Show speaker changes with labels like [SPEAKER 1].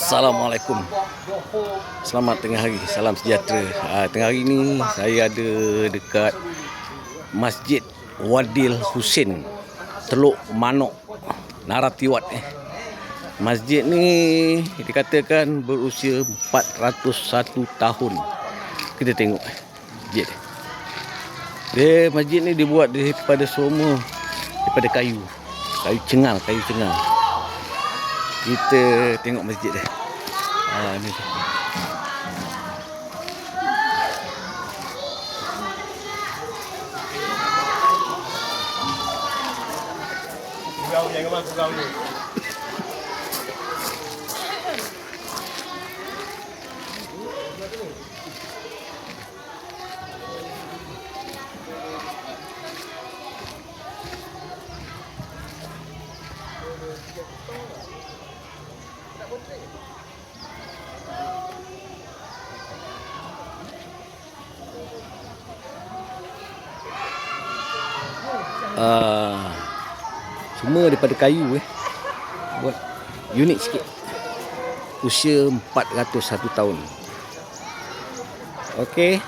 [SPEAKER 1] Assalamualaikum. Selamat tengah hari. Salam sejahtera. Tengah hari ni saya ada dekat Masjid Wadil Husin, Teluk Manuk, Naratiwat. Masjid ni dikatakan berusia 401 tahun. Kita tengok masjid. Masjid ni dibuat daripada kayu. Kayu cengal. Kita tengok masjid dia. Ni. Semua daripada kayu buat unik sikit. Usia 401 tahun. Okey.